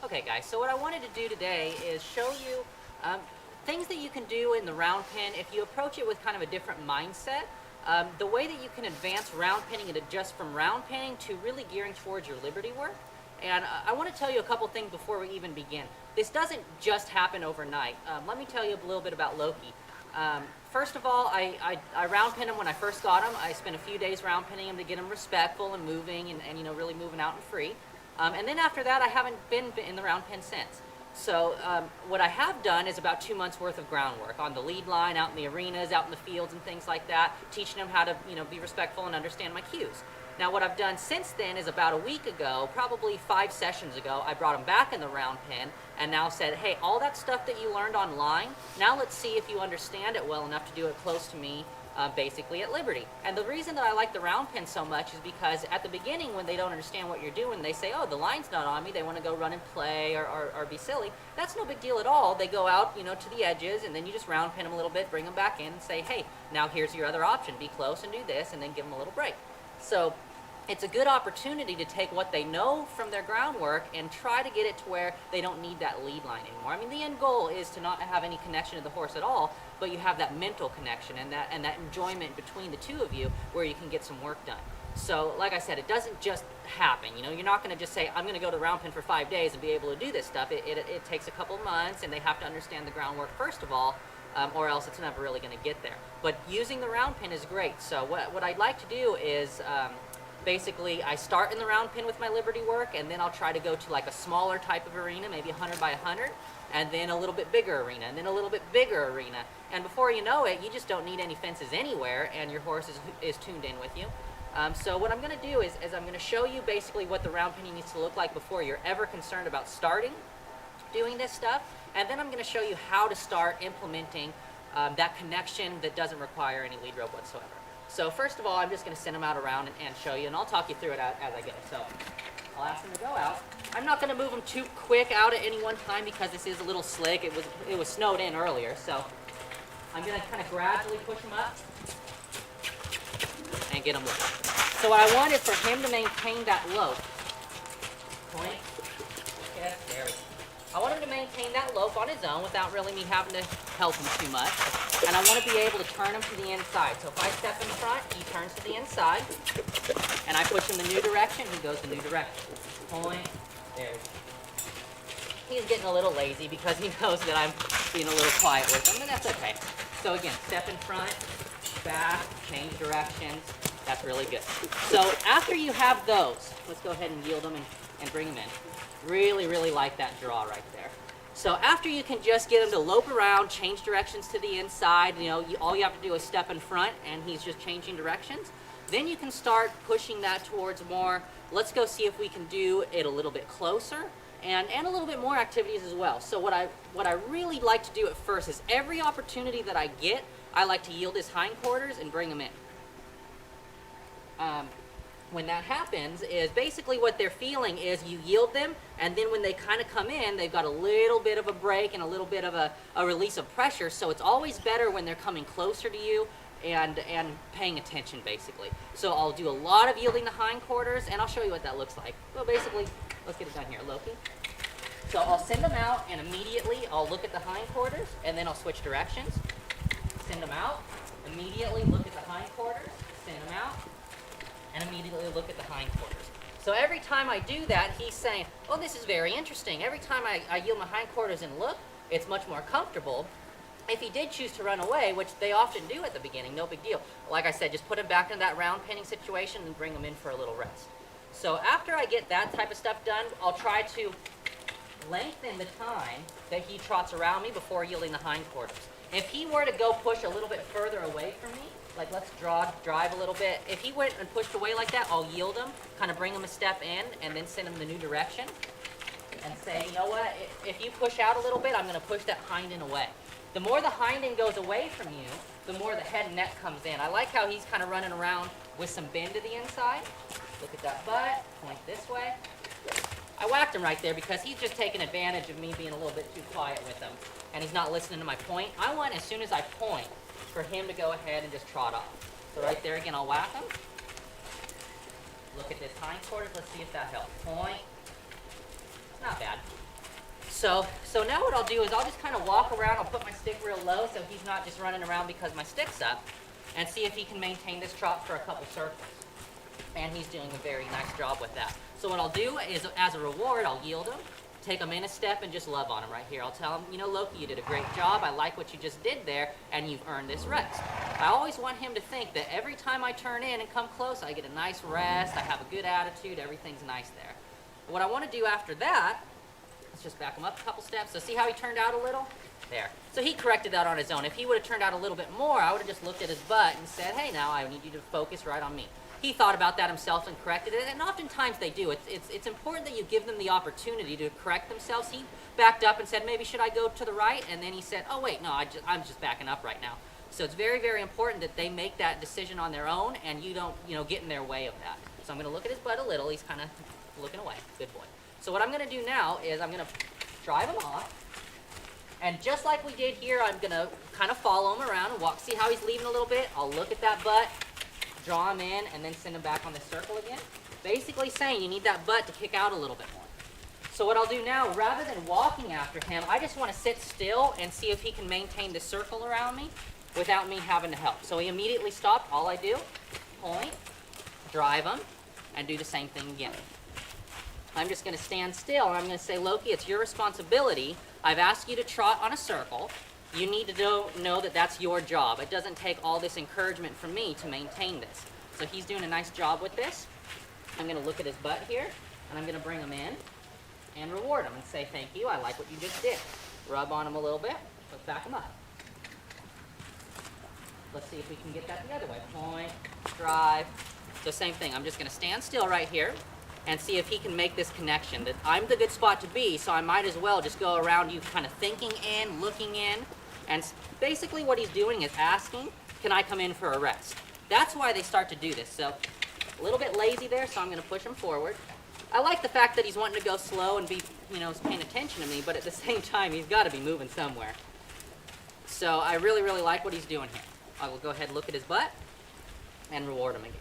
Okay guys, so what I wanted to do today is show you things that you can do in the round pen if you approach it with kind of a different mindset. The way that you can advance round penning and adjust from round penning to really gearing towards your liberty work. And I want to tell you a couple things before we even begin. This doesn't just happen overnight. Let me tell you a little bit about Loki. First of all, I round pen him when I first got him. I spent a few days round penning him to get him respectful and moving and you know, really moving out and free. And then after that, I haven't been in the round pen since. So what I have done is about 2 months worth of groundwork on the lead line, out in the arenas, out in the fields and things like that, teaching them how to be respectful and understand my cues. Now what I've done since then is about a week ago, probably 5 sessions ago, I brought them back in the round pen and now said, hey, all that stuff that you learned online, now let's see if you understand it well enough to do it close to me, basically at liberty. And the reason that I like the round pen so much is because at the beginning when they don't understand what you're doing, they say, oh, the line's not on me, they want to go run and play or be silly. That's no big deal at all. They go out to the edges and then you just round pen them a little bit, bring them back in and say, hey, now here's your other option, be close and do this, and then give them a little break. So it's a good opportunity to take what they know from their groundwork and try to get it to where they don't need that lead line anymore. I mean, the end goal is to not have any connection to the horse at all, but you have that mental connection and that enjoyment between the two of you where you can get some work done. So, like I said, it doesn't just happen. You're not going to just say, I'm going to go to round pen for 5 days and be able to do this stuff. It takes a couple months, and they have to understand the groundwork first of all, or else it's never really going to get there. But using the round pen is great. So what I'd like to do is basically, I start in the round pen with my liberty work, and then I'll try to go to like a smaller type of arena, maybe 100 by 100, and then a little bit bigger arena, and then a little bit bigger arena. And before you know it, you just don't need any fences anywhere, and your horse is tuned in with you. So what I'm going to do is I'm going to show you basically what the round penning needs to look like before you're ever concerned about starting doing this stuff. And then I'm going to show you how to start implementing that connection that doesn't require any lead rope whatsoever. So first of all, I'm just going to send them out around and show you, and I'll talk you through it as I go. So I'll ask them to go out. I'm not going to move them too quick out at any one time because this is a little slick. It was snowed in earlier, so I'm going to kind of gradually push them up and get them looking. So what I want is for him to maintain that lope. Point. Okay, there we go. I want him to maintain that lope on his own without really me having to help him too much. And I want to be able to turn him to the inside. So if I step in front, he turns to the inside. And I push him the new direction, he goes the new direction. Point. There we go. He's getting a little lazy because he knows that I'm being a little quiet with him, and that's okay. So again, step in front, back, change directions. That's really good. So after you have those, let's go ahead and yield them and bring them in. Really, really like that draw right there. So after you can just get him to lope around, change directions to the inside, all you have to do is step in front and he's just changing directions. Then you can start pushing that towards more, let's go see if we can do it a little bit closer and a little bit more activities as well. So what I really like to do at first is every opportunity that I get, I like to yield his hindquarters and bring him in. When that happens is basically what they're feeling is you yield them, and then when they kind of come in, they've got a little bit of a break and a little bit of a release of pressure. So it's always better when they're coming closer to you and paying attention, basically. So I'll do a lot of yielding the hindquarters, and I'll show you what that looks like. So basically, let's get it done here, Loki. So I'll send them out, and immediately I'll look at the hindquarters, and then I'll switch directions. Send them out, immediately look at the hindquarters, send them out, and immediately look at the hindquarters. So every time I do that, he's saying, oh, this is very interesting. Every time I yield my hindquarters and look, it's much more comfortable. If he did choose to run away, which they often do at the beginning, no big deal. Like I said, just put him back in that round penning situation and bring him in for a little rest. So after I get that type of stuff done, I'll try to lengthen the time that he trots around me before yielding the hindquarters. If he were to go push a little bit further away from me, like let's drive a little bit. If he went and pushed away like that, I'll yield him, kind of bring him a step in, and then send him the new direction. And say, you know what, if you push out a little bit, I'm going to push that hind end away. The more the hind end goes away from you, the more the head and neck comes in. I like how he's kind of running around with some bend to the inside. Look at that butt, point this way. I whacked him right there because he's just taking advantage of me being a little bit too quiet with him. And he's not listening to my point. I want, as soon as I point, for him to go ahead and just trot off. So right there again, I'll whack him. Look at this hindquarters. Let's see if that helps. Point. Not bad. So now what I'll do is I'll just kind of walk around. I'll put my stick real low so he's not just running around because my stick's up, and see if he can maintain this trot for a couple circles. And he's doing a very nice job with that. So what I'll do is, as a reward, I'll yield him, take him in a step, and just love on him right here. I'll tell him, you know, Loki, you did a great job. I like what you just did there, and you've earned this rest. I always want him to think that every time I turn in and come close, I get a nice rest, I have a good attitude, everything's nice there. What I want to do after that, let's just back him up a couple steps. So see how he turned out a little? There. So he corrected that on his own. If he would have turned out a little bit more, I would have just looked at his butt and said, hey, now I need you to focus right on me. He thought about that himself and corrected it, and oftentimes they do. It's important that you give them the opportunity to correct themselves. He backed up and said, maybe should I go to the right? And then he said, oh wait, no, I'm just backing up right now. So it's very, very important that they make that decision on their own, and you don't, get in their way of that. So I'm going to look at his butt a little. He's kind of looking away. Good boy. So what I'm going to do now is I'm going to drive him off, and just like we did here, I'm going to kind of follow him around and walk. See how he's leaving a little bit? I'll look at that butt, draw him in, and then send him back on the circle again. Basically saying you need that butt to kick out a little bit more. So what I'll do now, rather than walking after him, I just want to sit still and see if he can maintain the circle around me without me having to help. So he immediately stopped. All I do, point, drive him, and do the same thing again. I'm just going to stand still, and I'm going to say, Loki, it's your responsibility. I've asked you to trot on a circle. You need to know that that's your job. It doesn't take all this encouragement from me to maintain this. So he's doing a nice job with this. I'm going to look at his butt here, and I'm going to bring him in and reward him and say, thank you, I like what you just did. Rub on him a little bit. Let's back him up. Let's see if we can get that the other way. Point, drive. So same thing. I'm just going to stand still right here and see if he can make this connection, that I'm the good spot to be, so I might as well just go around you kind of thinking in, looking in, and basically what he's doing is asking, can I come in for a rest? That's why they start to do this. So a little bit lazy there, so I'm going to push him forward. I like the fact that he's wanting to go slow and be, paying attention to me, but at the same time, he's got to be moving somewhere. So I really, really like what he's doing here. I will go ahead and look at his butt and reward him again.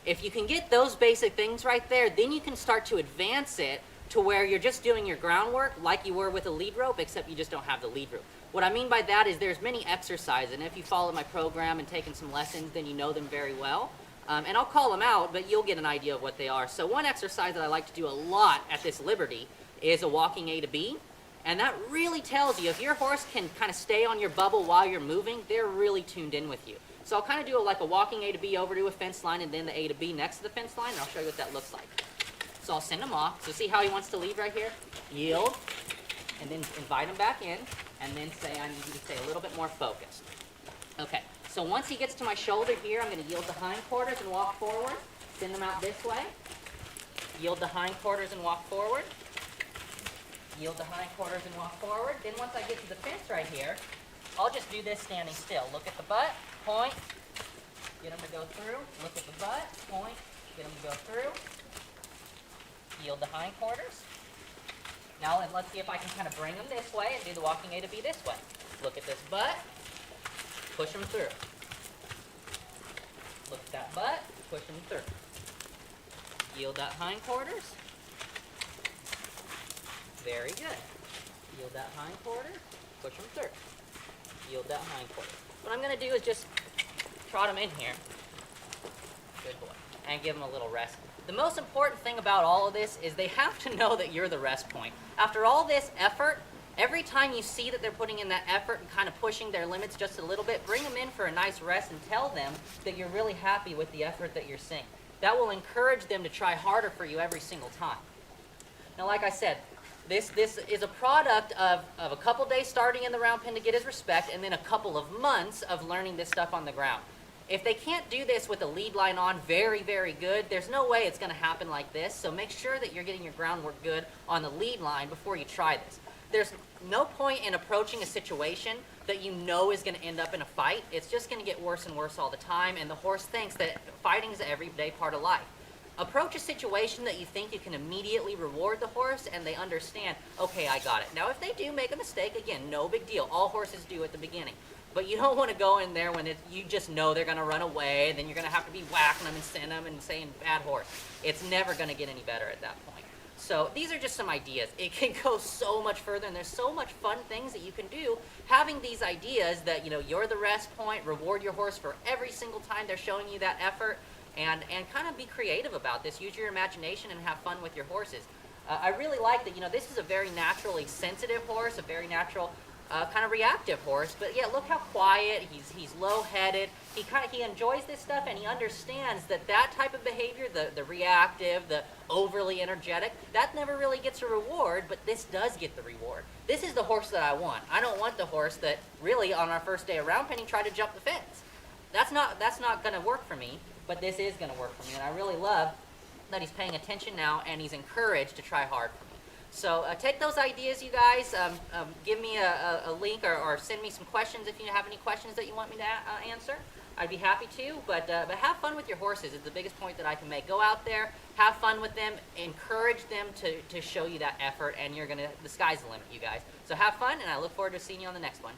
If you can get those basic things right there, then you can start to advance it to where you're just doing your groundwork like you were with a lead rope, except you just don't have the lead rope. What I mean by that is there's many exercises, and if you follow my program and taken some lessons, then you know them very well. And I'll call them out, but you'll get an idea of what they are. So one exercise that I like to do a lot at this Liberty is a walking A to B. And that really tells you if your horse can kind of stay on your bubble while you're moving, they're really tuned in with you. So I'll kind of do like a walking A to B over to a fence line and then the A to B next to the fence line, and I'll show you what that looks like. So I'll send him off. So see how he wants to leave right here? Yield, and then invite him back in, and then say, I need you to stay a little bit more focused. Okay, so once he gets to my shoulder here, I'm going to yield the hindquarters and walk forward. Send him out this way. Yield the hindquarters and walk forward. Yield the hindquarters and walk forward. Then once I get to the fence right here, I'll just do this standing still. Look at the butt, point, get him to go through. Look at the butt, point, get him to go through. Yield the hindquarters. Now let's see if I can kind of bring him this way and do the walking A to B this way. Look at this butt, push him through. Look at that butt, push him through. Yield that hindquarters. Very good. Yield that hindquarter, push him through. Yield that hindquarter. What I'm going to do is just trot him in here. Good boy. And give him a little rest. The most important thing about all of this is they have to know that you're the rest point. After all this effort, every time you see that they're putting in that effort and kind of pushing their limits just a little bit, bring them in for a nice rest and tell them that you're really happy with the effort that you're seeing. That will encourage them to try harder for you every single time. Now, like I said, this is a product of a couple days starting in the round pen to get his respect, and then a couple of months of learning this stuff on the ground. If they can't do this with a lead line on very, very good, there's no way it's going to happen like this. So make sure that you're getting your groundwork good on the lead line before you try this. There's no point in approaching a situation that you know is going to end up in a fight. It's just going to get worse and worse all the time, and the horse thinks that fighting is an everyday part of life. Approach a situation that you think you can immediately reward the horse and they understand, okay, I got it. Now, if they do make a mistake, again, no big deal. All horses do at the beginning. But you don't want to go in there when you just know they're going to run away, and then you're going to have to be whacking them and sending them and saying, bad horse. It's never going to get any better at that point. So these are just some ideas. It can go so much further, and there's so much fun things that you can do having these ideas that, you know, you're the rest point, reward your horse for every single time they're showing you that effort, and kind of be creative about this. Use your imagination and have fun with your horses. I really like that, you know, this is a very naturally sensitive horse, a very natural kind of reactive horse, but yeah, look how quiet, he's low-headed, he enjoys this stuff, and he understands that type of behavior, the reactive, the overly energetic, that never really gets a reward, but this does get the reward. This is the horse that I want. I don't want the horse that really on our first day of round penning tried to jump the fence. That's not going to work for me, but this is going to work for me, and I really love that he's paying attention now and he's encouraged to try hard for me. So take those ideas, you guys. Give me a link or send me some questions if you have any questions that you want me to answer. I'd be happy to, but have fun with your horses is the biggest point that I can make. Go out there, have fun with them, encourage them to show you that effort, and the sky's the limit, you guys. So have fun, and I look forward to seeing you on the next one.